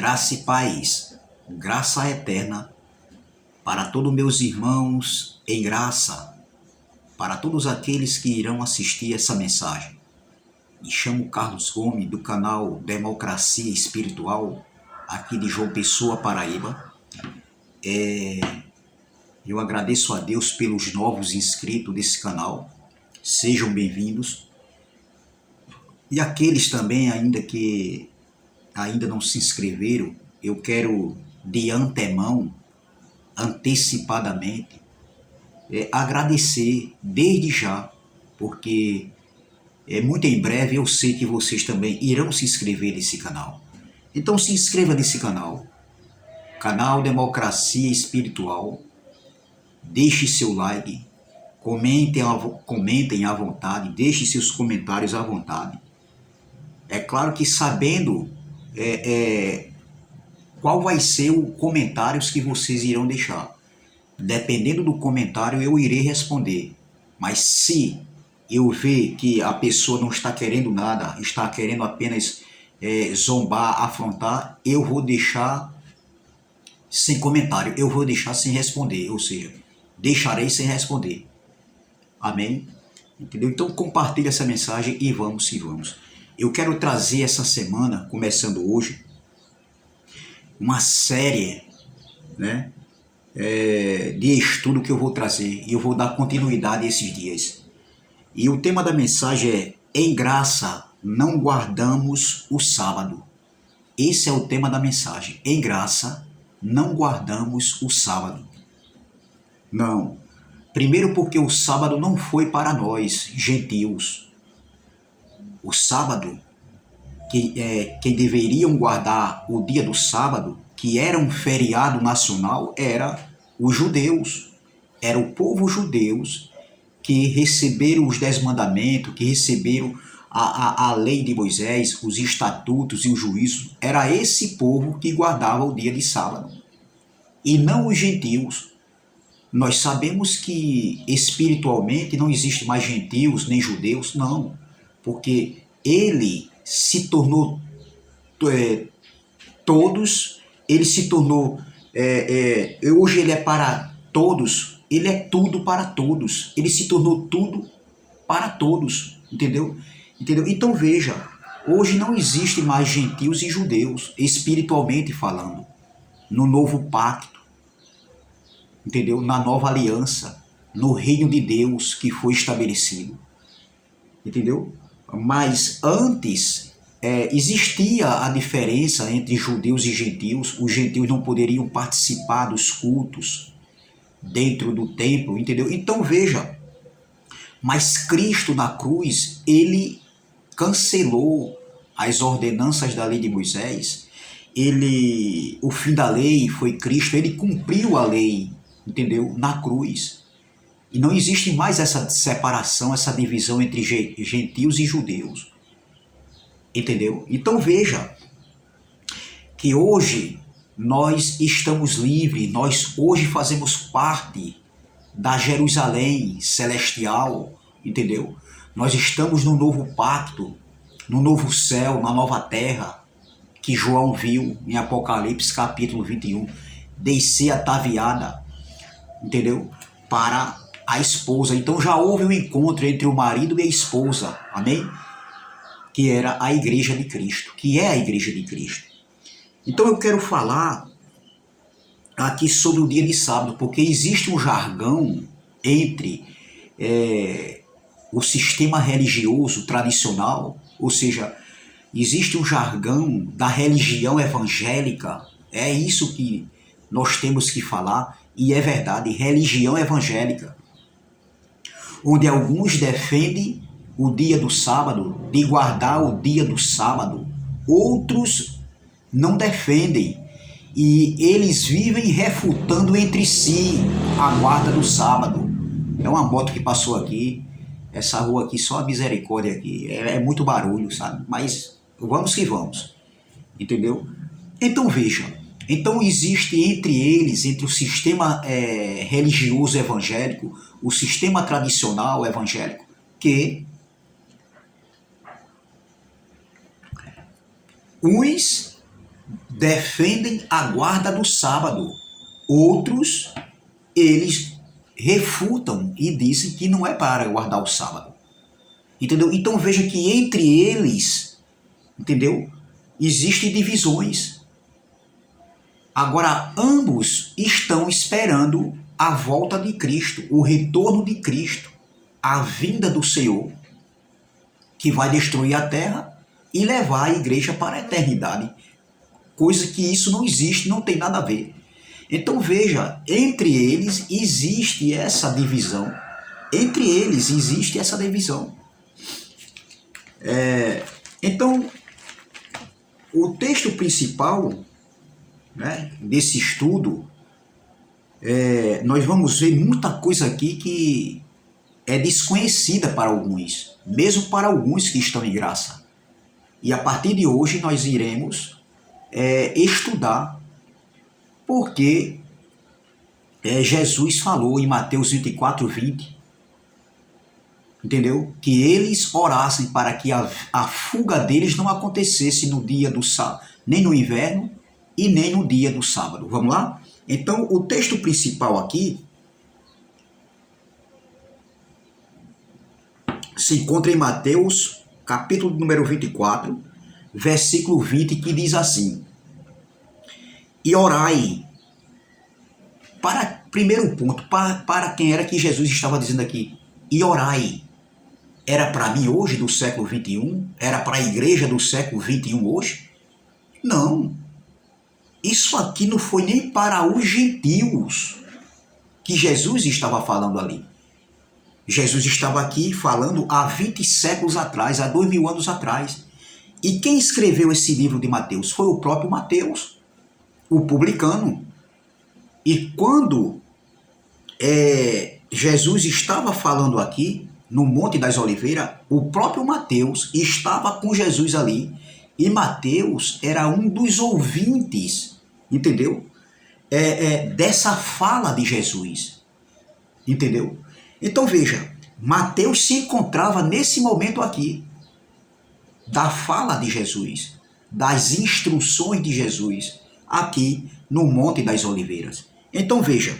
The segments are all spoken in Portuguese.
Graça e paz, graça eterna para todos meus irmãos em graça, para todos aqueles que irão assistir essa mensagem. Me chamo Carlos Gomes, do canal Democracia Espiritual, aqui de João Pessoa, Paraíba. Eu agradeço a Deus pelos novos inscritos desse canal. Sejam bem-vindos. E aqueles também que ainda não se inscreveram, eu quero de antemão, antecipadamente, agradecer desde já, porque muito em breve eu sei que vocês também irão se inscrever nesse canal. Então se inscreva nesse canal Democracia Espiritual, deixe seu like, comentem à vontade, deixe seus comentários à vontade. É claro que sabendo qual vai ser o comentários que vocês irão deixar. Dependendo do comentário eu irei responder. Mas se eu ver que a pessoa não está querendo nada, está querendo apenas zombar, afrontar, eu vou deixar sem comentário, eu vou deixar sem responder, ou seja, deixarei sem responder. Amém? Entendeu? Então compartilhe essa mensagem e vamos que vamos. Eu quero trazer essa semana, começando hoje, uma série, de estudo que eu vou trazer, e eu vou dar continuidade a esses dias. E o tema da mensagem é: em graça não guardamos o sábado. Esse é o tema da mensagem. Em graça não guardamos o sábado. Não. Primeiro porque o sábado não foi para nós, gentios. O sábado, quem deveriam guardar o dia do sábado, que era um feriado nacional, era os judeus. Era o povo judeus que receberam os 10 mandamentos, que receberam a lei de Moisés, os estatutos e os juízos. Era esse povo que guardava o dia de sábado. E não os gentios. Nós sabemos que espiritualmente não existe mais gentios nem judeus, não. Porque ele se tornou todos, ele se tornou, hoje ele é para todos, ele é tudo para todos, ele se tornou tudo para todos, entendeu? Então veja, hoje não existe mais gentios e judeus, espiritualmente falando, no novo pacto, entendeu? Na nova aliança, no reino de Deus que foi estabelecido, entendeu? Mas antes existia a diferença entre judeus e gentios. Os gentios não poderiam participar dos cultos dentro do templo, entendeu? Então veja, mas Cristo na cruz, ele cancelou as ordenanças da lei de Moisés. O fim da lei foi Cristo, ele cumpriu a lei, entendeu? Na cruz. E não existe mais essa separação, essa divisão entre gentios e judeus. Entendeu? Então veja que hoje nós estamos livres, nós hoje fazemos parte da Jerusalém celestial, entendeu? Nós estamos no novo pacto, no novo céu, na nova terra, que João viu em Apocalipse capítulo 21, descer ataviada, entendeu? Para a esposa. Então já houve um encontro entre o marido e a esposa, amém? Que era a igreja de Cristo, que é a igreja de Cristo. Então eu quero falar aqui sobre o dia de sábado, porque existe um jargão entre o sistema religioso tradicional, ou seja, existe um jargão da religião evangélica, é isso que nós temos que falar, e é verdade, religião evangélica, onde alguns defendem o dia do sábado, de guardar o dia do sábado, outros não defendem, e eles vivem refutando entre si a guarda do sábado. É uma moto que passou aqui, essa rua aqui, só a misericórdia aqui, é muito barulho, sabe? Mas vamos que vamos, entendeu? Então veja, então existe entre eles, entre o sistema religioso evangélico, o sistema tradicional evangélico, que uns defendem a guarda do sábado. Outros, eles refutam e dizem que não é para guardar o sábado. Entendeu? Então veja que entre eles, entendeu? Existem divisões. Agora, ambos estão esperando a volta de Cristo, o retorno de Cristo, a vinda do Senhor, que vai destruir a terra e levar a igreja para a eternidade. Coisa que isso não existe, não tem nada a ver. Então veja, entre eles existe essa divisão. Entre eles existe essa divisão. Então, o texto principal, né, desse estudo, nós vamos ver muita coisa aqui que é desconhecida para alguns, mesmo para alguns que estão em graça. E a partir de hoje nós iremos estudar porque Jesus falou em Mateus 24:20, entendeu? Que eles orassem para que a fuga deles não acontecesse no dia do sábado, nem no inverno e nem no dia do sábado. Vamos lá? Então, o texto principal aqui se encontra em Mateus, capítulo número 24, versículo 20, que diz assim: e orai. Primeiro ponto, para quem era que Jesus estava dizendo aqui? E orai. Era para mim hoje, do século 21? Era para a igreja do século 21 hoje? Não. Isso aqui não foi nem para os gentios que Jesus estava falando ali. Jesus estava aqui falando há 20 séculos atrás, há 2000 anos atrás. E quem escreveu esse livro de Mateus? Foi o próprio Mateus, o publicano. E quando Jesus estava falando aqui, no Monte das Oliveiras, o próprio Mateus estava com Jesus ali. E Mateus era um dos ouvintes, entendeu? Dessa fala de Jesus, entendeu? Então veja, Mateus se encontrava nesse momento aqui, da fala de Jesus, das instruções de Jesus, aqui no Monte das Oliveiras. Então veja,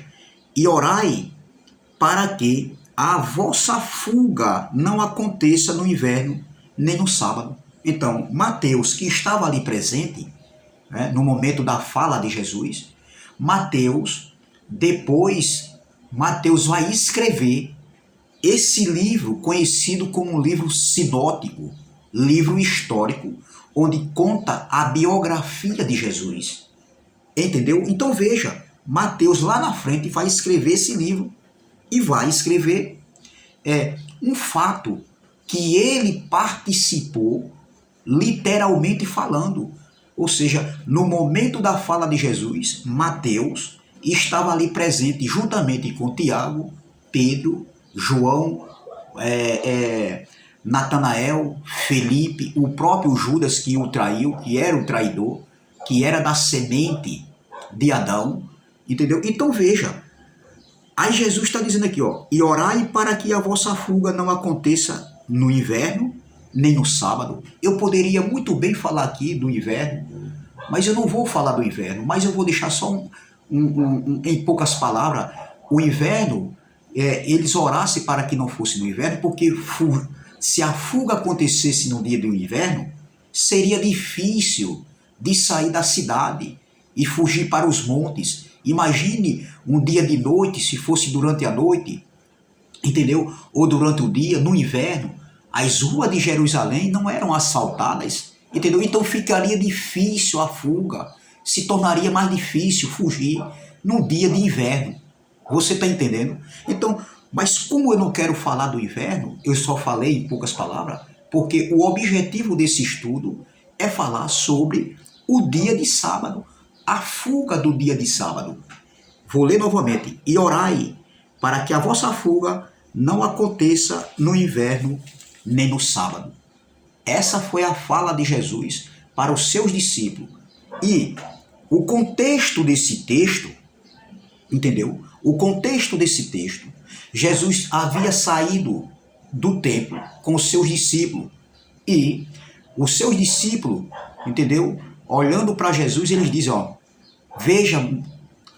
e orai para que a vossa fuga não aconteça no inverno nem no sábado. Então, Mateus, que estava ali presente, né, no momento da fala de Jesus, Mateus vai escrever esse livro conhecido como um livro sinótico, livro histórico, onde conta a biografia de Jesus. Entendeu? Então veja, Mateus lá na frente vai escrever esse livro e vai escrever um fato que ele participou, literalmente falando. Ou seja, no momento da fala de Jesus, Mateus estava ali presente juntamente com Tiago, Pedro, João, Natanael, Felipe, o próprio Judas que o traiu, que era o traidor, que era da semente de Adão, entendeu? Então veja, aí Jesus está dizendo aqui, ó, e orai para que a vossa fuga não aconteça no inverno, nem no sábado. Eu poderia muito bem falar aqui do inverno, mas eu não vou falar do inverno, mas eu vou deixar só em poucas palavras, o inverno, eles orassem para que não fosse no inverno, porque se a fuga acontecesse no dia do inverno, seria difícil de sair da cidade e fugir para os montes. Imagine um dia de noite, se fosse durante a noite, entendeu? Ou durante o dia, no inverno, as ruas de Jerusalém não eram assaltadas, entendeu? Então ficaria difícil a fuga, se tornaria mais difícil fugir no dia de inverno. Você está entendendo? Então, mas como eu não quero falar do inverno, eu só falei em poucas palavras, porque o objetivo desse estudo é falar sobre o dia de sábado, a fuga do dia de sábado. Vou ler novamente. E orai para que a vossa fuga não aconteça no inverno nem no sábado. Essa foi a fala de Jesus para os seus discípulos. E o contexto desse texto, entendeu? O contexto desse texto, Jesus havia saído do templo com os seus discípulos. E os seus discípulos, entendeu? olhando para Jesus, eles dizem, ó, veja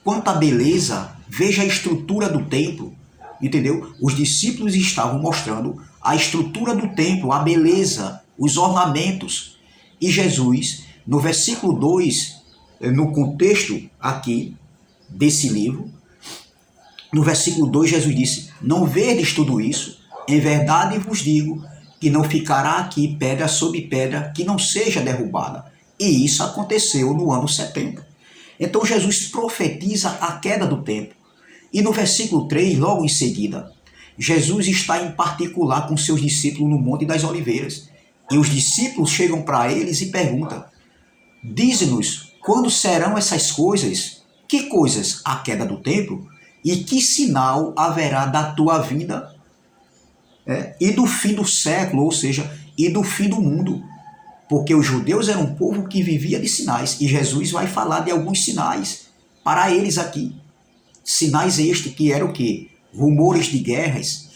quanta beleza, veja a estrutura do templo, entendeu? Os discípulos estavam mostrando a estrutura do templo, a beleza, os ornamentos. E Jesus, no versículo 2, no contexto aqui desse livro, no versículo 2, Jesus disse, não vedes tudo isso? Em verdade vos digo que não ficará aqui pedra sobre pedra que não seja derrubada. E isso aconteceu no ano 70. Então Jesus profetiza a queda do templo. E no versículo 3, logo em seguida, Jesus está em particular com seus discípulos no Monte das Oliveiras. E os discípulos chegam para eles e perguntam, dize-nos, quando serão essas coisas? Que coisas? A queda do templo? E que sinal haverá da tua vinda e do fim do século, ou seja, e do fim do mundo? Porque os judeus eram um povo que vivia de sinais, e Jesus vai falar de alguns sinais para eles aqui. Sinais estes que eram o quê? Rumores de guerras,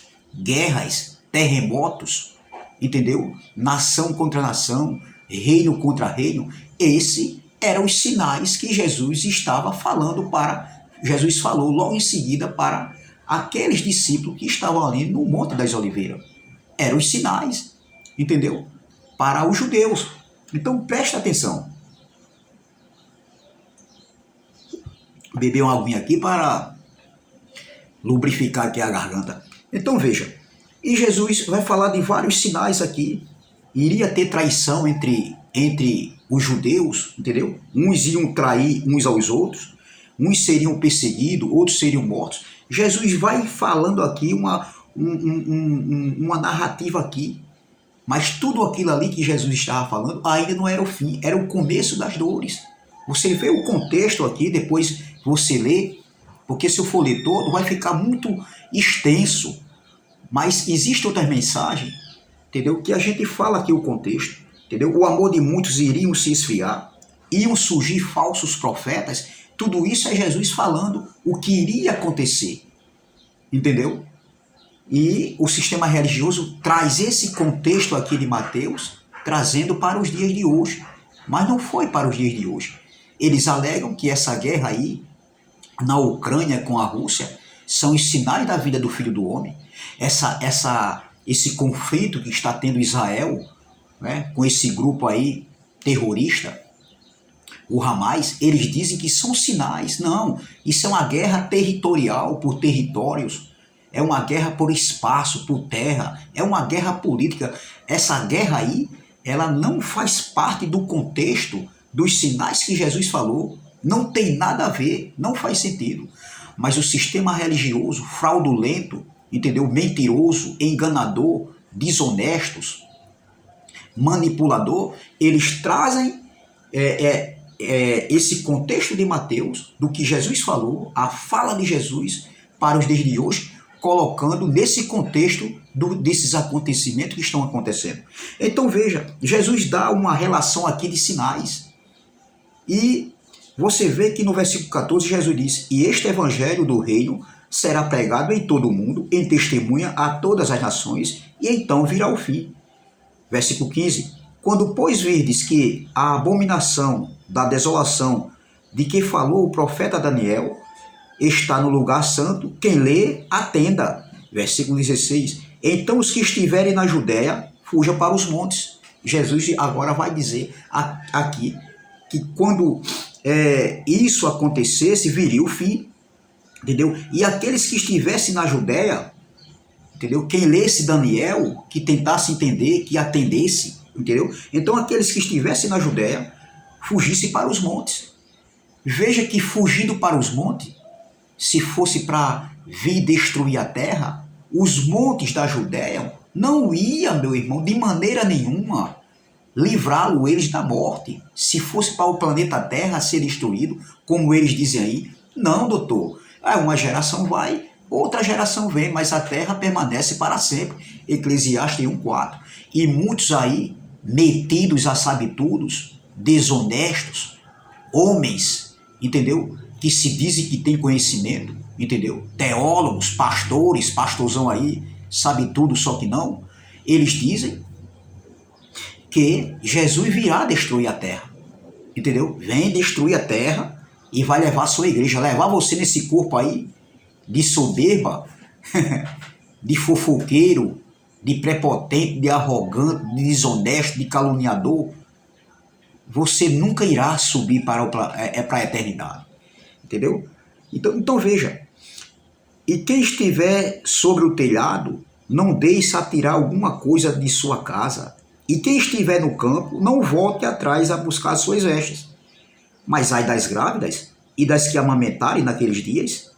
terremotos, entendeu? Nação contra nação, reino contra reino. Esses eram os sinais que Jesus estava falando Jesus falou logo em seguida para aqueles discípulos que estavam ali no Monte das Oliveiras. Eram os sinais, entendeu? Para os judeus. Então presta atenção. Beber uma aguinha aqui para lubrificar aqui a garganta. Então veja, e Jesus vai falar de vários sinais aqui. Iria ter traição entre os judeus, entendeu? Uns iam trair uns aos outros, uns seriam perseguidos, outros seriam mortos. Jesus vai falando aqui uma narrativa aqui. Mas tudo aquilo ali que Jesus estava falando ainda não era o fim, era o começo das dores. Você vê o contexto aqui, depois você lê, porque se eu for ler todo, vai ficar muito extenso. Mas existe outra mensagem, entendeu? Que a gente fala aqui o contexto, entendeu? O amor de muitos iriam se esfriar, iam surgir falsos profetas. Tudo isso é Jesus falando o que iria acontecer, entendeu? E o sistema religioso traz esse contexto aqui de Mateus, trazendo para os dias de hoje. Mas não foi para os dias de hoje. Eles alegam que essa guerra aí, na Ucrânia com a Rússia, são os sinais da vida do Filho do Homem. Esse conflito que está tendo Israel, né, com esse grupo aí terrorista, o Hamas, eles dizem que são sinais. Não, isso é uma guerra territorial por territórios. É uma guerra por espaço, por terra, é uma guerra política. Essa guerra aí, ela não faz parte do contexto dos sinais que Jesus falou. Não tem nada a ver, não faz sentido. Mas o sistema religioso, fraudulento, entendeu? Mentiroso, enganador, desonestos, manipulador, eles trazem esse contexto de Mateus, do que Jesus falou, a fala de Jesus para os dias de hoje, colocando nesse contexto desses acontecimentos que estão acontecendo. Então veja, Jesus dá uma relação aqui de sinais. E você vê que no versículo 14 Jesus diz, e este evangelho do reino será pregado em todo o mundo, em testemunha a todas as nações, e então virá o fim. Versículo 15, quando pois virdes que a abominação da desolação de que falou o profeta Daniel está no lugar santo, quem lê, atenda. Versículo 16, então os que estiverem na Judéia, fujam para os montes. Jesus agora vai dizer aqui que quando isso acontecesse, viria o fim, entendeu? E aqueles que estivessem na Judéia, entendeu? Quem lesse Daniel, que tentasse entender, que atendesse, entendeu? Então aqueles que estivessem na Judéia, fugissem para os montes. Veja que fugindo para os montes, se fosse para vir destruir a terra, os montes da Judéia não iam, meu irmão, de maneira nenhuma livrá-lo eles da morte. Se fosse para o planeta Terra ser destruído, como eles dizem aí, não, doutor. Uma geração vai, outra geração vem, mas a terra permanece para sempre. Eclesiastes 1:4. E muitos aí, metidos a sabe-tudos, desonestos, homens, entendeu? Que se dizem que tem conhecimento, entendeu? Teólogos, pastores, pastorzão aí, sabe tudo, só que não. Eles dizem que Jesus virá destruir a terra. entendeu? Vem destruir a terra e vai levar a sua igreja, levar você nesse corpo aí de soberba, de fofoqueiro, de prepotente, de arrogante, de desonesto, de caluniador. Você nunca irá subir para a eternidade, entendeu? Então veja, e quem estiver sobre o telhado, não deixe atirar alguma coisa de sua casa, e quem estiver no campo, não volte atrás a buscar suas vestes. Mas ai das grávidas e das que amamentarem naqueles dias,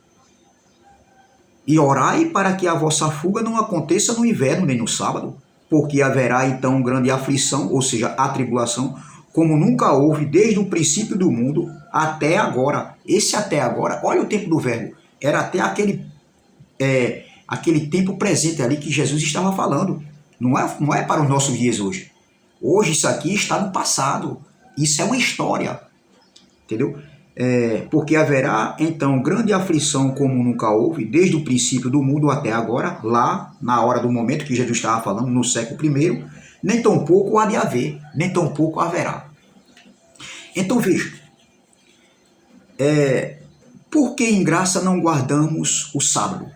e orai para que a vossa fuga não aconteça no inverno nem no sábado, porque haverá então grande aflição, ou seja, a tribulação, como nunca houve desde o princípio do mundo até agora. Esse até agora, olha o tempo do verbo, era até aquele tempo presente ali que Jesus estava falando. Não é para os nossos dias hoje. Hoje isso aqui está no passado. Isso é uma história. Entendeu? Porque haverá então grande aflição como nunca houve, desde o princípio do mundo até agora, lá na hora do momento que Jesus estava falando, no século I, nem tampouco há de haver, nem tampouco haverá. Então veja, por que em graça não guardamos o sábado?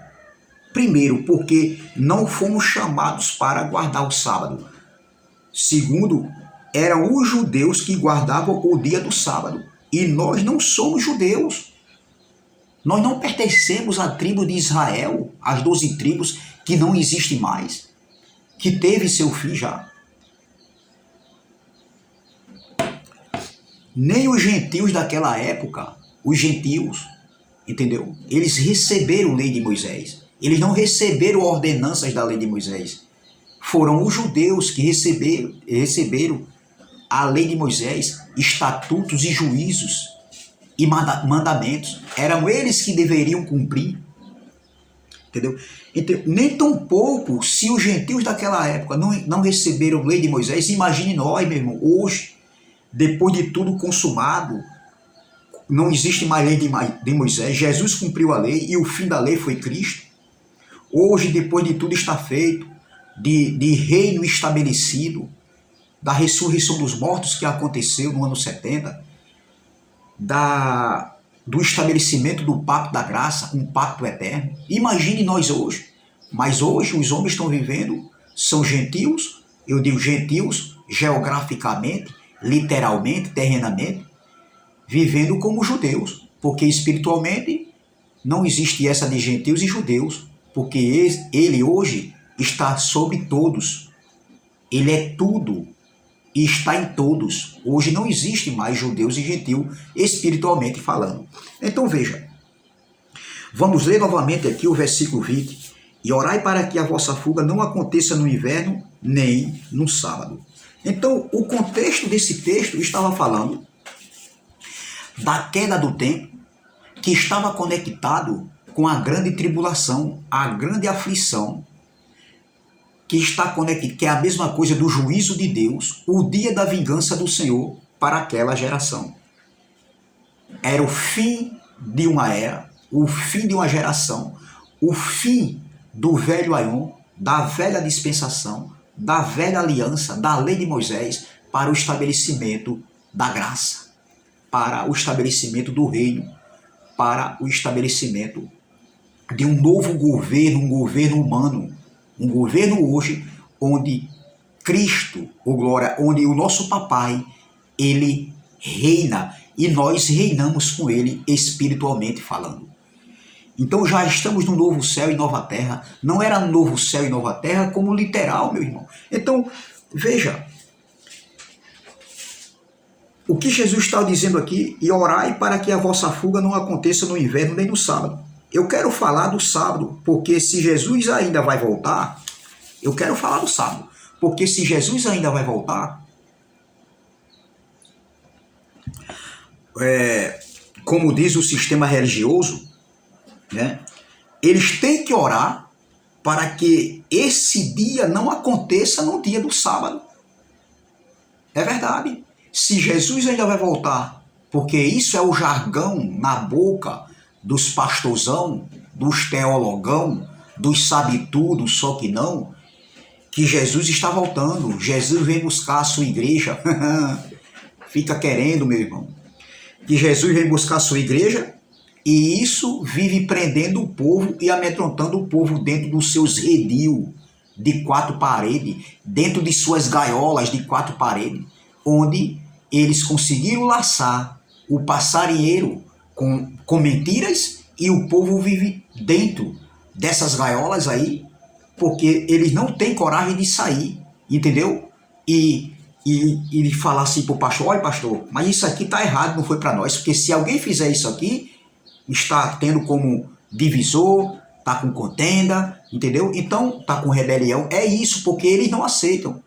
Primeiro, porque não fomos chamados para guardar o sábado. Segundo, eram os judeus que guardavam o dia do sábado. E nós não somos judeus. Nós não pertencemos à tribo de Israel, às 12 tribos que não existe mais, que teve seu fim já. Nem os gentios daquela época, os gentios, entendeu? Eles receberam a lei de Moisés. Eles não receberam ordenanças da lei de Moisés. Foram os judeus que receberam a lei de Moisés, estatutos e juízos e mandamentos. Eram eles que deveriam cumprir. Entendeu? Então, nem tampouco, se os gentios daquela época não receberam a lei de Moisés, imagine nós, meu irmão, hoje, depois de tudo consumado, não existe mais lei de Moisés, Jesus cumpriu a lei e o fim da lei foi Cristo. Hoje, depois de tudo está feito, de reino estabelecido, da ressurreição dos mortos que aconteceu no ano 70, do estabelecimento do pacto da graça, um pacto eterno. Imagine nós hoje. Mas hoje os homens estão vivendo, são gentios, eu digo gentios, geograficamente, literalmente, terrenamente, vivendo como judeus, porque espiritualmente não existe essa de gentios e judeus, porque ele hoje está sobre todos, ele é tudo, e está em todos. Hoje não existe mais judeus e gentios espiritualmente falando. Então veja, vamos ler novamente aqui o versículo 20. E orai para que a vossa fuga não aconteça no inverno nem no sábado. Então o contexto desse texto estava falando da queda do templo, que estava conectado com a grande tribulação, a grande aflição, que é a mesma coisa do juízo de Deus, o dia da vingança do Senhor para aquela geração. Era o fim de uma era, o fim de uma geração, o fim do velho Aion, da velha dispensação, da velha aliança, da lei de Moisés, para o estabelecimento da graça, para o estabelecimento do reino, para o estabelecimento de um novo governo, um governo humano, um governo hoje onde Cristo, ou glória, onde o nosso papai, ele reina e nós reinamos com ele espiritualmente falando. Então já estamos no novo céu e nova terra. Não era um novo céu e nova terra como literal, meu irmão. Então, veja, o que Jesus está dizendo aqui, e orai para que a vossa fuga não aconteça no inverno nem no sábado. Eu quero falar do sábado, porque se Jesus ainda vai voltar, eu quero falar do sábado, porque se Jesus ainda vai voltar, como diz o sistema religioso, né, eles têm que orar para que esse dia não aconteça no dia do sábado. É verdade. Se Jesus ainda vai voltar, porque isso é o jargão na boca dos pastorzão, dos teologão, dos sabe-tudo, só que não, que Jesus está voltando, Jesus vem buscar a sua igreja. fica querendo, meu irmão, que Jesus vem buscar a sua igreja, e isso vive prendendo o povo e amedrontando o povo dentro dos seus redil de 4 paredes, dentro de suas gaiolas de 4 paredes, onde eles conseguiram laçar o passarinheiro com mentiras, e o povo vive dentro dessas gaiolas aí, porque eles não têm coragem de sair, entendeu? E falar assim pro pastor: olha, pastor, mas isso aqui tá errado, não foi para nós, porque se alguém fizer isso aqui, está tendo como divisor, está com contenda, entendeu? Então está com rebelião. É isso, porque eles não aceitam,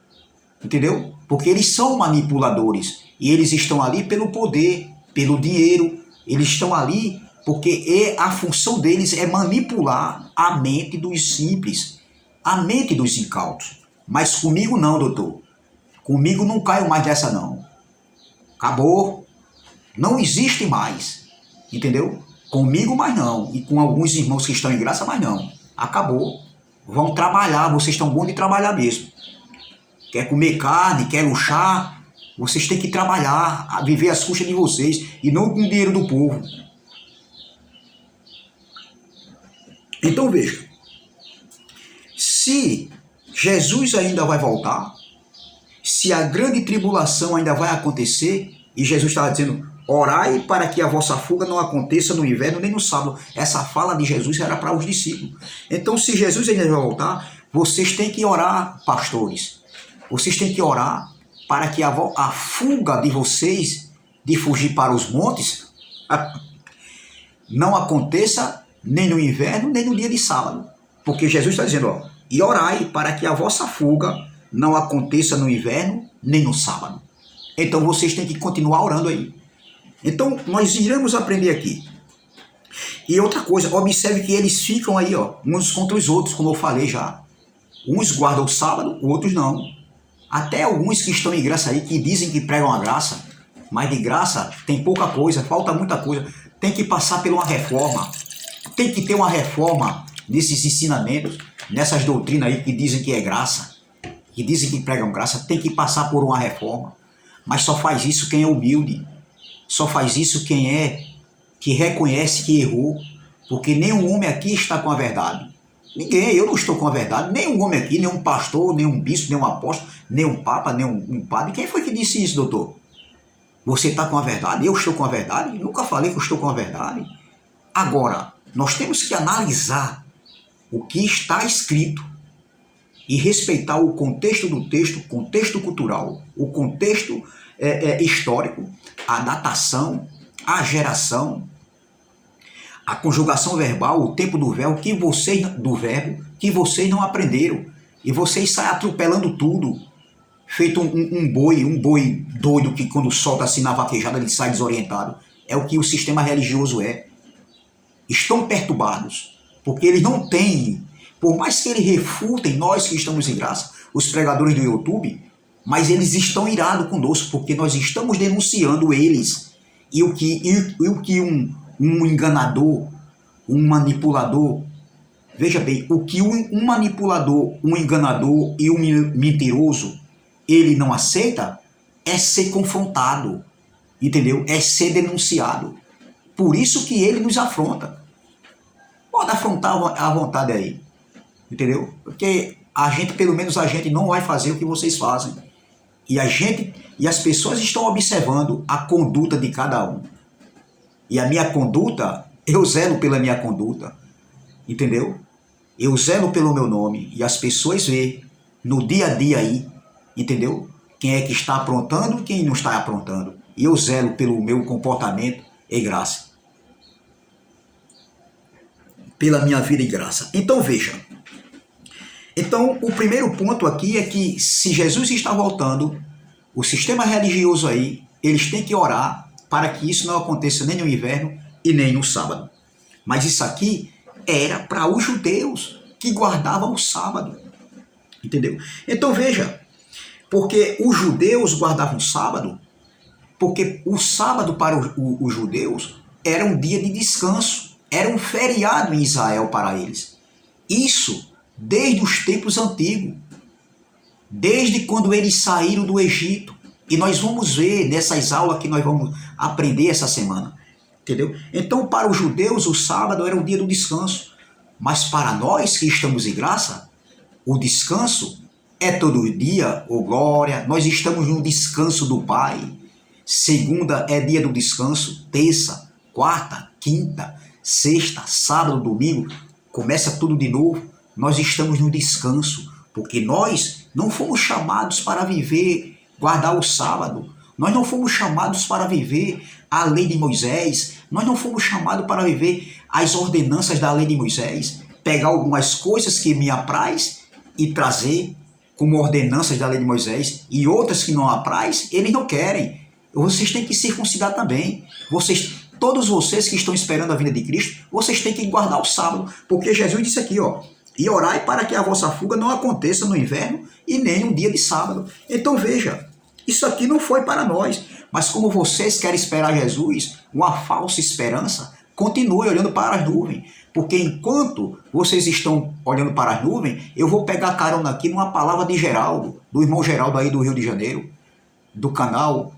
entendeu? Porque eles são manipuladores e eles estão ali pelo poder, pelo dinheiro. Eles estão ali porque a função deles é manipular a mente dos simples, a mente dos incautos. Mas comigo não, doutor. Comigo não caio mais dessa não. Acabou. Não existe mais, entendeu? Comigo mais não, e com alguns irmãos que estão em graça mais não. Acabou. Vão trabalhar, vocês estão bons de trabalhar mesmo. Quer comer carne, quer luxar, vocês têm que trabalhar, a viver às custas de vocês, e não com o dinheiro do povo. Então veja, se Jesus ainda vai voltar, se a grande tribulação ainda vai acontecer, e Jesus estava dizendo: orai para que a vossa fuga não aconteça no inverno nem no sábado. Essa fala de Jesus era para os discípulos. Então, se Jesus ainda vai voltar, vocês têm que orar, pastores. Vocês têm que orar para que a fuga de vocês, de fugir para os montes, não aconteça nem no inverno, nem no dia de sábado. Porque Jesus está dizendo: ó, e orai para que a vossa fuga não aconteça no inverno, nem no sábado. Então, vocês têm que continuar orando aí. Então, nós iremos aprender aqui. E outra coisa, observe que eles ficam aí, ó, uns contra os outros, como eu falei já. Uns guardam o sábado, outros não. Até alguns que estão em graça aí, que dizem que pregam a graça, mas de graça tem pouca coisa, falta muita coisa. Tem que passar por uma reforma. Tem que ter uma reforma nesses ensinamentos, nessas doutrinas aí que dizem que é graça, que dizem que pregam graça. Tem que passar por uma reforma. Mas só faz isso quem é humilde. Só faz isso que reconhece que errou, porque nenhum homem aqui está com a verdade. Ninguém, eu não estou com a verdade, nenhum homem aqui, nenhum pastor, nenhum bispo, nenhum apóstolo, nenhum papa, nenhum padre. Quem foi que disse isso, doutor? Você está com a verdade? Eu estou com a verdade? Nunca falei que eu estou com a verdade. Agora, nós temos que analisar o que está escrito e respeitar o contexto do texto, o contexto cultural, o contexto histórico, a datação, a geração, a conjugação verbal, o tempo do verbo que vocês não aprenderam, e vocês saem atropelando tudo, feito um boi doido que quando solta assim na vaquejada ele sai desorientado. É o que o sistema religioso é. Estão perturbados, porque eles não têm, por mais que eles refutem nós que estamos em graça, os pregadores do YouTube, mas eles estão irados conosco, porque nós estamos denunciando eles. E o que um enganador, um manipulador, veja bem, o que um manipulador, um enganador e um mentiroso, ele não aceita, é ser confrontado, entendeu? É ser denunciado. Por isso que ele nos afronta. Pode afrontar à vontade aí, entendeu? Porque pelo menos a gente não vai fazer o que vocês fazem. E as pessoas estão observando a conduta de cada um. E a minha conduta, eu zelo pela minha conduta, entendeu? Eu zelo pelo meu nome, e as pessoas veem no dia a dia aí, entendeu? Quem é que está aprontando e quem não está aprontando. E eu zelo pelo meu comportamento e graça. Pela minha vida e graça. Então veja. Então o primeiro ponto aqui é que se Jesus está voltando, o sistema religioso aí, eles têm que orar para que isso não aconteça nem no inverno e nem no sábado. Mas isso aqui era para os judeus que guardavam o sábado. Entendeu? Então veja, porque os judeus guardavam o sábado, porque o sábado para os judeus era um dia de descanso, era um feriado em Israel para eles. Isso desde os tempos antigos, desde quando eles saíram do Egito. E nós vamos ver nessas aulas que nós vamos aprender essa semana. Entendeu? Então, para os judeus, o sábado era o dia do descanso. Mas para nós que estamos em graça, o descanso é todo dia, ô glória. Nós estamos no descanso do Pai. Segunda é dia do descanso. Terça, quarta, quinta, sexta, sábado, domingo. Começa tudo de novo. Nós estamos no descanso. Porque nós não fomos chamados para viver, guardar o sábado. Nós não fomos chamados para viver a lei de Moisés. Nós não fomos chamados para viver as ordenanças da lei de Moisés. Pegar algumas coisas que me apraz e trazer como ordenanças da lei de Moisés. E outras que não apraz, eles não querem. Vocês têm que circuncidar também. Todos vocês que estão esperando a vinda de Cristo, vocês têm que guardar o sábado. Porque Jesus disse aqui, ó. E orai para que a vossa fuga não aconteça no inverno e nem um dia de sábado. Então veja, isso aqui não foi para nós. Mas como vocês querem esperar Jesus, uma falsa esperança, continue olhando para as nuvens. Porque enquanto vocês estão olhando para as nuvens, eu vou pegar carona aqui numa palavra de Geraldo, do irmão Geraldo aí do Rio de Janeiro, do canal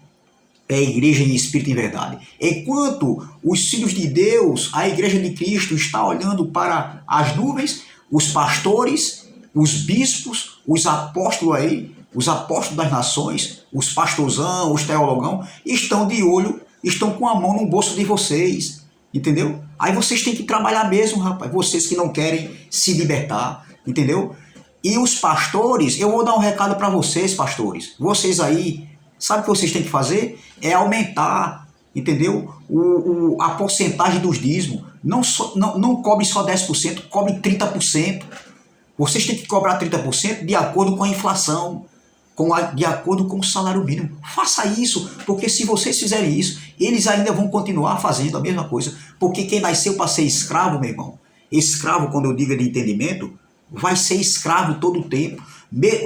Igreja em Espírito e Verdade. Enquanto os filhos de Deus, a Igreja de Cristo está olhando para as nuvens, os pastores, os bispos, os apóstolos aí, os apóstolos das nações, os pastorzão, os teologão, estão de olho, estão com a mão no bolso de vocês, entendeu? Aí vocês têm que trabalhar mesmo, rapaz, vocês que não querem se libertar, entendeu? E os pastores, eu vou dar um recado para vocês, pastores, vocês aí, sabe o que vocês têm que fazer? É aumentar, entendeu? A porcentagem dos dízimos. Não cobre só 10%, cobre 30%. Vocês têm que cobrar 30% de acordo com a inflação, de acordo com o salário mínimo. Faça isso, porque se vocês fizerem isso, eles ainda vão continuar fazendo a mesma coisa. Porque quem nasceu para ser escravo, meu irmão, escravo, quando eu digo de entendimento, vai ser escravo todo o tempo.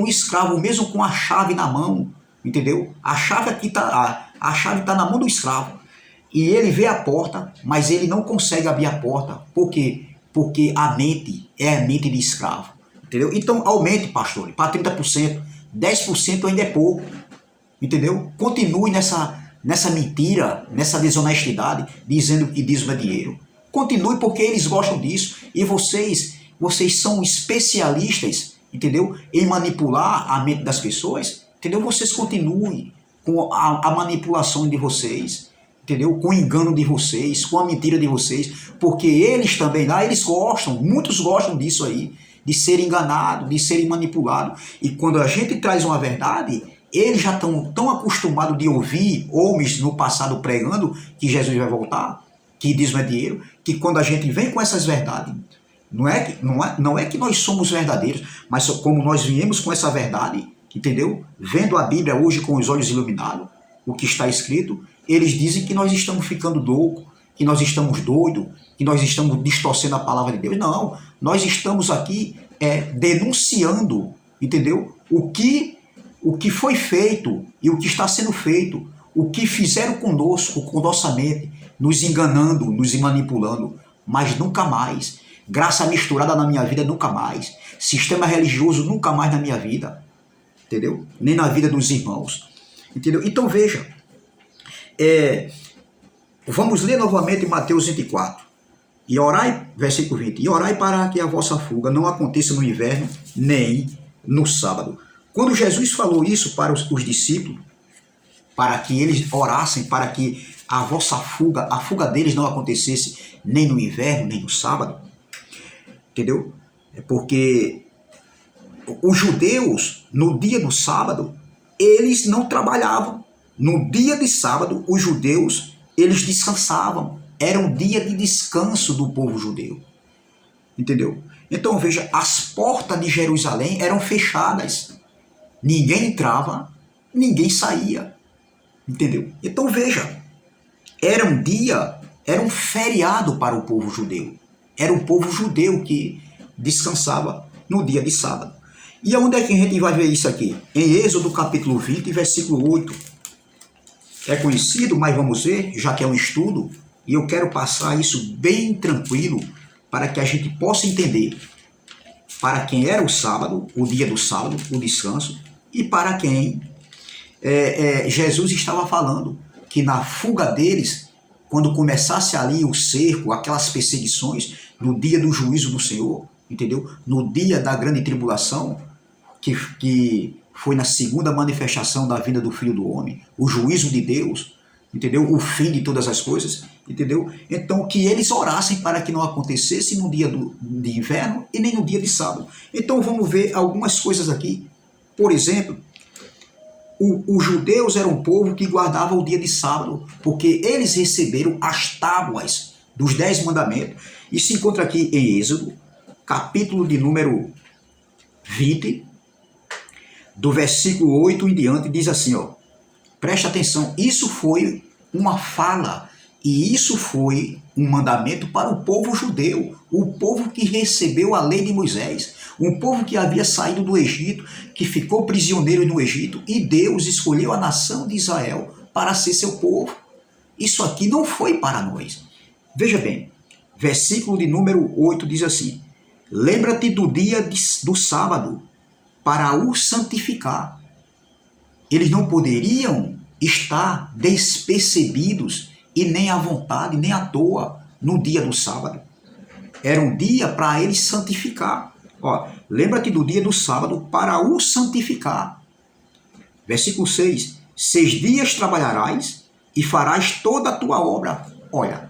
O escravo, mesmo com a chave na mão, entendeu? A chave está na mão do escravo. E ele vê a porta, mas ele não consegue abrir a porta. Por quê? Porque a mente é a mente de escravo. Entendeu? Então aumente, pastor, para 30%. 10% ainda é pouco. Entendeu? Continue nessa mentira, nessa desonestidade, dizendo que dízimo é dinheiro. Continue, porque eles gostam disso. E vocês são especialistas, entendeu? Em manipular a mente das pessoas. Entendeu? Vocês continuem com a manipulação de vocês. Entendeu? Com o engano de vocês, com a mentira de vocês, porque eles também lá, eles gostam, muitos gostam disso aí, de ser enganado, de serem manipulados. E quando a gente traz uma verdade, eles já estão tão acostumados de ouvir homens no passado pregando que Jesus vai voltar, que dízimo é dinheiro, que quando a gente vem com essas verdades, não é que nós somos verdadeiros, mas como nós viemos com essa verdade, entendeu? Vendo a Bíblia hoje com os olhos iluminados, o que está escrito, eles dizem que nós estamos ficando loucos, que nós estamos doidos, que nós estamos distorcendo a palavra de Deus. Não, nós estamos aqui denunciando, entendeu? O que foi feito e o que está sendo feito, o que fizeram conosco, com nossa mente, nos enganando, nos manipulando, mas nunca mais. Graça misturada na minha vida, nunca mais. Sistema religioso, nunca mais na minha vida, entendeu? Nem na vida dos irmãos, entendeu? Então veja, vamos ler novamente Mateus 24. E orai, versículo 20, e orai para que a vossa fuga não aconteça no inverno, nem no sábado. Quando Jesus falou isso para os discípulos, para que eles orassem, para que a fuga deles não acontecesse nem no inverno, nem no sábado, entendeu? Porque os judeus, no dia do sábado, eles não trabalhavam. No dia de sábado, os judeus, eles descansavam. Era um dia de descanso do povo judeu. Entendeu? Então, veja, as portas de Jerusalém eram fechadas. Ninguém entrava, ninguém saía. Entendeu? Então, veja, era um feriado para o povo judeu. Era o povo judeu que descansava no dia de sábado. E onde é que a gente vai ver isso aqui? Em Êxodo capítulo 20, versículo 8. É conhecido, mas vamos ver, já que é um estudo, e eu quero passar isso bem tranquilo para que a gente possa entender para quem era o sábado, o dia do sábado, o descanso, e para quem Jesus estava falando que na fuga deles, quando começasse ali o cerco, aquelas perseguições, no dia do juízo do Senhor, entendeu? No dia da grande tribulação, que foi na segunda manifestação da vinda do Filho do Homem, o juízo de Deus, entendeu? O fim de todas as coisas, entendeu? Então, que eles orassem para que não acontecesse no dia de inverno e nem no dia de sábado. Então, vamos ver algumas coisas aqui. Por exemplo, os judeus eram um povo que guardava o dia de sábado, porque eles receberam as tábuas dos 10 mandamentos. Isso se encontra aqui em Êxodo, capítulo de número 20, do versículo 8 em diante, diz assim, ó, presta atenção, isso foi uma fala, e isso foi um mandamento para o povo judeu, o povo que recebeu a lei de Moisés, um povo que havia saído do Egito, que ficou prisioneiro no Egito, e Deus escolheu a nação de Israel para ser seu povo. Isso aqui não foi para nós. Veja bem, versículo de número 8 diz assim, lembra-te do dia do sábado, para o santificar. Eles não poderiam estar despercebidos e nem à vontade, nem à toa no dia do sábado. Era um dia para eles santificar. Lembra-te do dia do sábado para o santificar. Versículo 6. 6 dias trabalharás e farás toda a tua obra. Olha,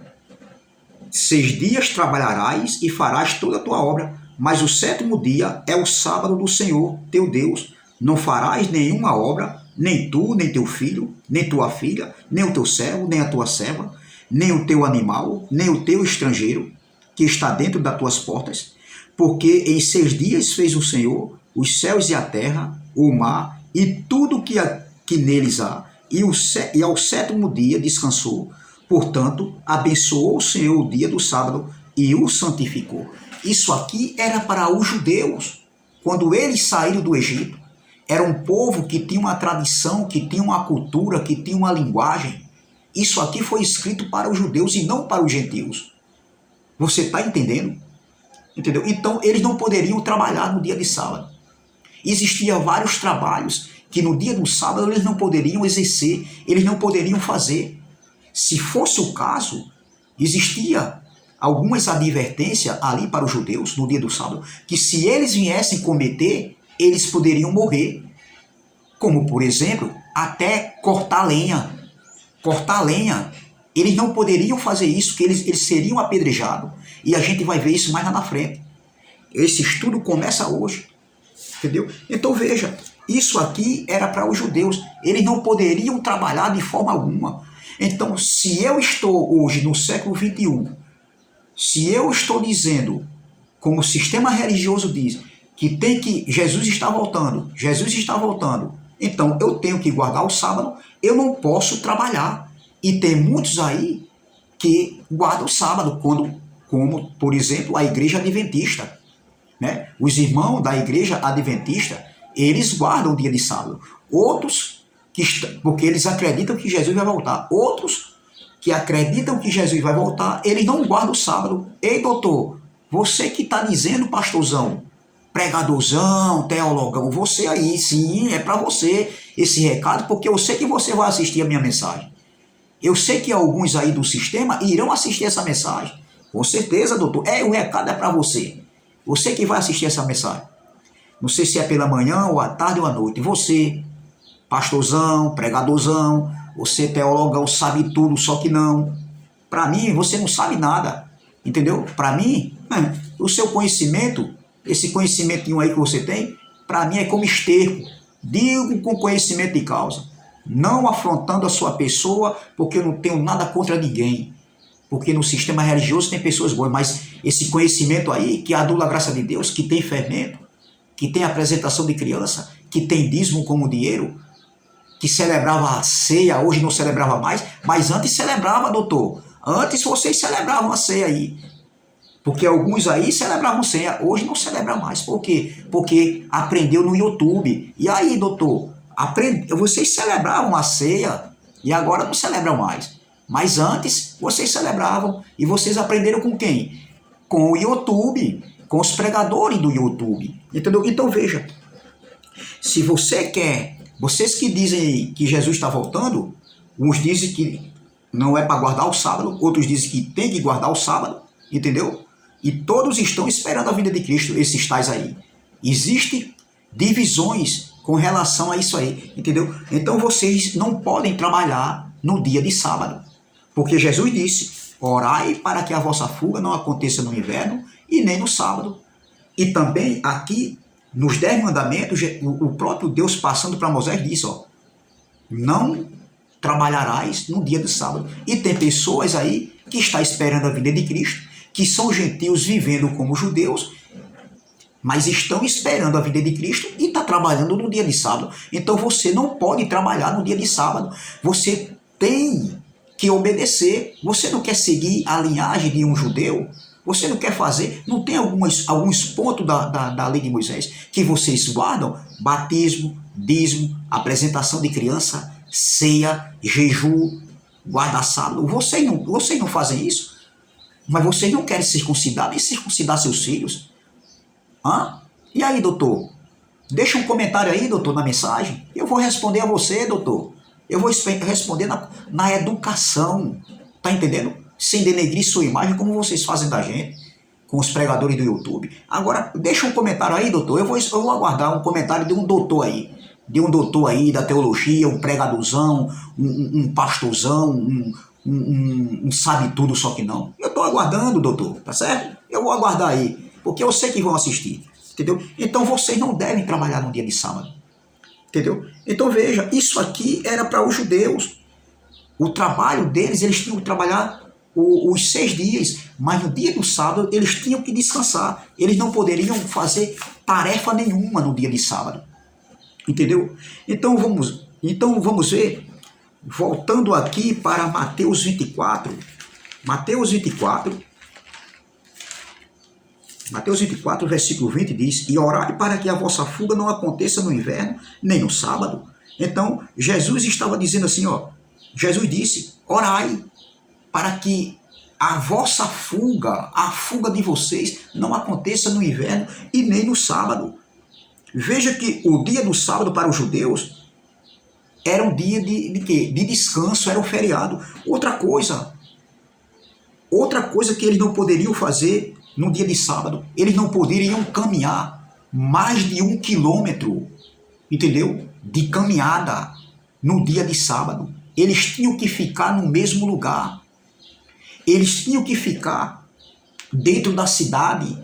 6 dias trabalharás e farás toda a tua obra, mas o 7º dia é o sábado do Senhor, teu Deus. Não farás nenhuma obra, nem tu, nem teu filho, nem tua filha, nem o teu servo, nem a tua serva, nem o teu animal, nem o teu estrangeiro, que está dentro das tuas portas. Porque em 6 dias fez o Senhor os céus e a terra, o mar e tudo que neles há, e ao 7º dia descansou. Portanto, abençoou o Senhor o dia do sábado e o santificou. Isso aqui era para os judeus. Quando eles saíram do Egito, era um povo que tinha uma tradição, que tinha uma cultura, que tinha uma linguagem. Isso aqui foi escrito para os judeus e não para os gentios. Você está entendendo? Entendeu? Então, eles não poderiam trabalhar no dia de sábado. Existiam vários trabalhos que no dia do sábado eles não poderiam exercer, eles não poderiam fazer. Se fosse o caso, existia algumas advertências ali para os judeus no dia do sábado, que se eles viessem cometer, eles poderiam morrer. Como, por exemplo, até cortar lenha. Cortar lenha. Eles não poderiam fazer isso, que eles seriam apedrejados. E a gente vai ver isso mais lá na frente. Esse estudo começa hoje. Entendeu? Então veja, isso aqui era para os judeus. Eles não poderiam trabalhar de forma alguma. Então, se eu estou hoje no século 21, se eu estou dizendo, como o sistema religioso diz, que Jesus está voltando, então eu tenho que guardar o sábado, eu não posso trabalhar. E tem muitos aí que guardam o sábado, como, por exemplo, a igreja adventista. Né? Os irmãos da igreja adventista, eles guardam o dia de sábado. Outros, porque eles acreditam que Jesus vai voltar. Outros, que acreditam que Jesus vai voltar, eles não guardam o sábado. Ei, doutor, você que está dizendo, pastorzão, pregadorzão, teologão, você aí, sim, é para você esse recado, porque eu sei que você vai assistir a minha mensagem. Eu sei que alguns aí do sistema irão assistir essa mensagem. Com certeza, doutor. O recado é para você. Você que vai assistir essa mensagem. Não sei se é pela manhã, ou à tarde, ou à noite. Você, pastorzão, pregadorzão, você teologão, sabe tudo, só que não. Para mim, você não sabe nada. Entendeu? Para mim, o seu conhecimento, esse conhecimentinho aí que você tem, para mim é como esterco. Digo com conhecimento de causa. Não afrontando a sua pessoa, porque eu não tenho nada contra ninguém. Porque no sistema religioso tem pessoas boas, mas esse conhecimento aí, que adula a graça de Deus, que tem fermento, que tem apresentação de criança, que tem dízimo como dinheiro, que celebrava a ceia, hoje não celebrava mais, mas antes celebrava, doutor. Antes vocês celebravam a ceia aí. Porque alguns aí celebravam ceia, hoje não celebram mais. Por quê? Porque aprendeu no YouTube. E aí, doutor, vocês celebravam a ceia e agora não celebram mais. Mas antes vocês celebravam e vocês aprenderam com quem? Com o YouTube, com os pregadores do YouTube. Entendeu? Então veja, se você quer Vocês que dizem que Jesus está voltando, uns dizem que não é para guardar o sábado, outros dizem que tem que guardar o sábado, entendeu? E todos estão esperando a vinda de Cristo, esses tais aí. Existem divisões com relação a isso aí, entendeu? Então vocês não podem trabalhar no dia de sábado, porque Jesus disse: orai para que a vossa fuga não aconteça no inverno e nem no sábado. E também aqui, nos 10 mandamentos, o próprio Deus passando para Moisés disse, ó, não trabalharás no dia do sábado. E tem pessoas aí que estão esperando a vinda de Cristo, que são gentios vivendo como judeus, mas estão esperando a vinda de Cristo e está trabalhando no dia de sábado. Então você não pode trabalhar no dia de sábado. Você tem que obedecer. Você não quer seguir a linhagem de um judeu? Você não quer fazer? Não tem alguns pontos da lei de Moisés que vocês guardam? Batismo, dízimo, apresentação de criança, ceia, jejum, guarda sábado. Vocês não fazem isso? Mas vocês não querem circuncidar, nem circuncidar seus filhos? Hã? E aí, doutor? Deixa um comentário aí, doutor, na mensagem. Eu vou responder a você, doutor. Eu vou responder na educação. Tá entendendo? Sem denegrir sua imagem, como vocês fazem da gente, com os pregadores do YouTube. Agora, deixa um comentário aí, doutor. Eu vou aguardar um comentário de um doutor aí. De um doutor aí da teologia, um pregadorzão, um pastorzão, um sabe tudo, só que não. Eu estou aguardando, doutor, tá certo? Eu vou aguardar aí, porque eu sei que vão assistir, entendeu? Então vocês não devem trabalhar no dia de sábado, entendeu? Então veja, isso aqui era para os judeus. O trabalho deles, eles tinham que trabalhar os 6 dias, mas no dia do sábado eles tinham que descansar. Eles não poderiam fazer tarefa nenhuma no dia de sábado, entendeu? Então vamos ver, voltando aqui para Mateus 24, versículo 20 diz: e orai para que a vossa fuga não aconteça no inverno, nem no sábado. Então, Jesus estava dizendo assim, ó, Jesus disse: orai para que a vossa fuga, a fuga de vocês, não aconteça no inverno e nem no sábado. Veja que o dia do sábado para os judeus era um dia de quê? De descanso, era um feriado. Outra coisa que eles não poderiam fazer no dia de sábado, eles não poderiam caminhar mais de 1 quilômetro, entendeu? De caminhada no dia de sábado. Eles tinham que ficar no mesmo lugar. Eles tinham que ficar dentro da cidade.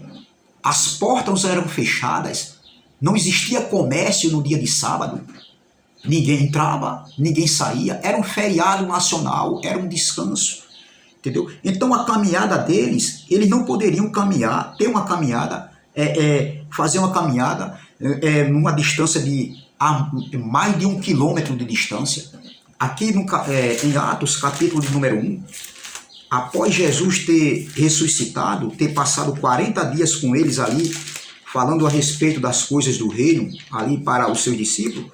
As portas eram fechadas. Não existia comércio no dia de sábado. Ninguém entrava, ninguém saía. Era um feriado nacional, era um descanso. Entendeu? Então a caminhada deles, eles não poderiam caminhar, ter uma caminhada, fazer uma caminhada numa distância de mais de 1 quilômetro de distância. Aqui em Atos, capítulo de número 1, após Jesus ter ressuscitado, ter passado 40 dias com eles ali, falando a respeito das coisas do reino, ali para os seus discípulos,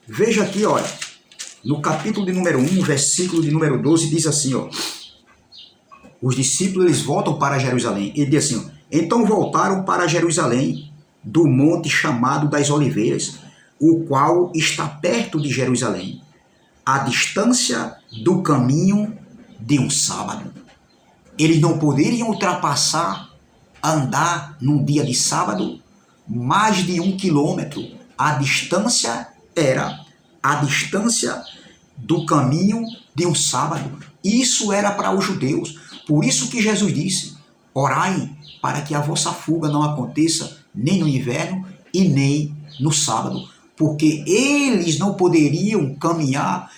veja aqui, olha, no capítulo de número 1, versículo de número 12, diz assim, ó, os discípulos eles voltam para Jerusalém. Ele diz assim, ó, então voltaram para Jerusalém, do monte chamado das Oliveiras, o qual está perto de Jerusalém, à distância do caminho de um sábado. Eles não poderiam ultrapassar, andar num dia de sábado, mais de 1 quilômetro. A distância era a distância do caminho de um sábado. Isso era para os judeus. Por isso que Jesus disse, orai para que a vossa fuga não aconteça nem no inverno e nem no sábado. Porque eles não poderiam caminhar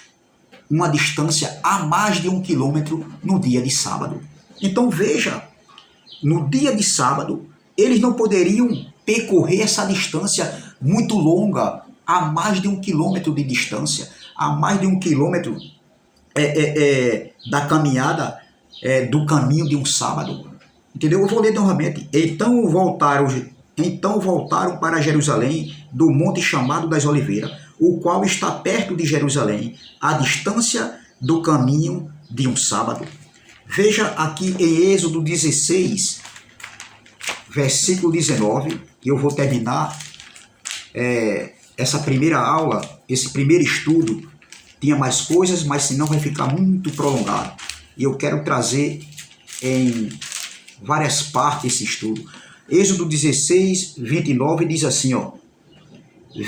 uma distância a mais de 1 quilômetro no dia de sábado. Então veja, no dia de sábado, eles não poderiam percorrer essa distância muito longa, a mais de 1 quilômetro de distância, a mais de 1 quilômetro da caminhada do caminho de um sábado. Entendeu? Eu vou ler novamente. Então voltaram para Jerusalém, do monte chamado das Oliveiras, o qual está perto de Jerusalém, à distância do caminho de um sábado. Veja aqui em Êxodo 16, versículo 19, e eu vou terminar essa primeira aula, esse primeiro estudo, tinha mais coisas, mas senão vai ficar muito prolongado. E eu quero trazer em várias partes esse estudo. Êxodo 16, 29 diz assim, ó: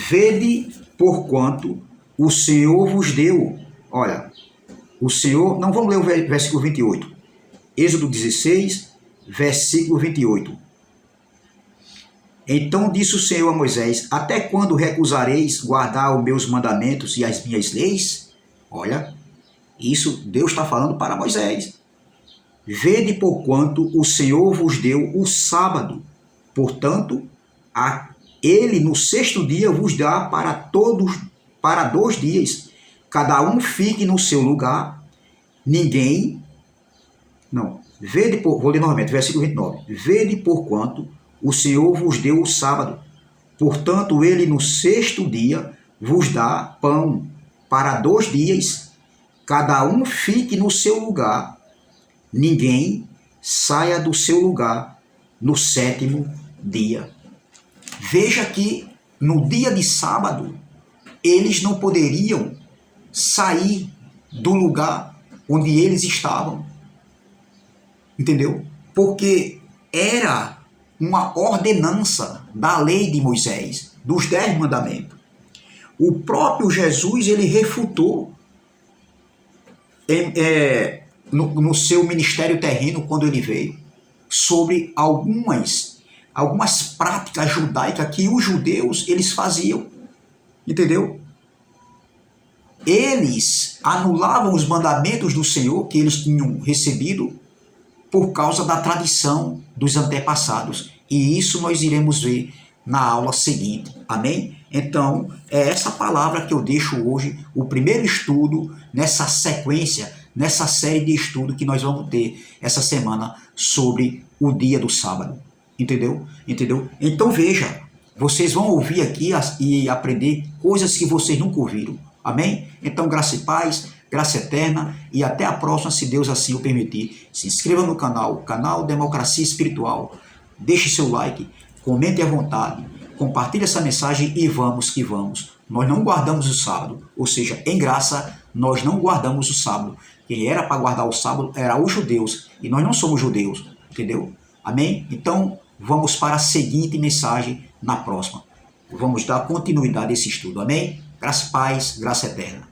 vede porquanto o Senhor vos deu. Olha, o Senhor, não vamos ler o versículo 28. Êxodo 16, versículo 28. Então disse o Senhor a Moisés: até quando recusareis guardar os meus mandamentos e as minhas leis? Olha, isso Deus está falando para Moisés. Vede porquanto o Senhor vos deu o sábado. Portanto, ele no sexto dia vos dá para 2 dias. Cada um fique no seu lugar. Vou ler novamente, versículo 29. Vede porquanto o Senhor vos deu o sábado. Portanto, ele no sexto dia vos dá pão para 2 dias. Cada um fique no seu lugar. Ninguém saia do seu lugar no sétimo dia. Veja que no dia de sábado, eles não poderiam sair do lugar onde eles estavam. Entendeu? Porque era uma ordenança da lei de Moisés, dos 10 mandamentos. O próprio Jesus, ele refutou no seu ministério terreno, quando ele veio, sobre algumas práticas judaicas que os judeus eles faziam, entendeu? Eles anulavam os mandamentos do Senhor que eles tinham recebido por causa da tradição dos antepassados. E isso nós iremos ver na aula seguinte, amém? Então, é essa palavra que eu deixo hoje, o primeiro estudo nessa sequência, nessa série de estudo que nós vamos ter essa semana sobre o dia do sábado. Entendeu? Então veja, vocês vão ouvir aqui e aprender coisas que vocês nunca ouviram. Amém? Então, graça e paz, graça eterna, e até a próxima, se Deus assim o permitir. Se inscreva no canal Democracia Espiritual. Deixe seu like, comente à vontade, compartilhe essa mensagem e vamos que vamos. Nós não guardamos o sábado, ou seja, em graça, nós não guardamos o sábado. Quem era para guardar o sábado era os judeus, e nós não somos judeus, entendeu? Amém? Então, vamos para a seguinte mensagem na próxima. Vamos dar continuidade a esse estudo, amém? Graça e paz, graça eterna.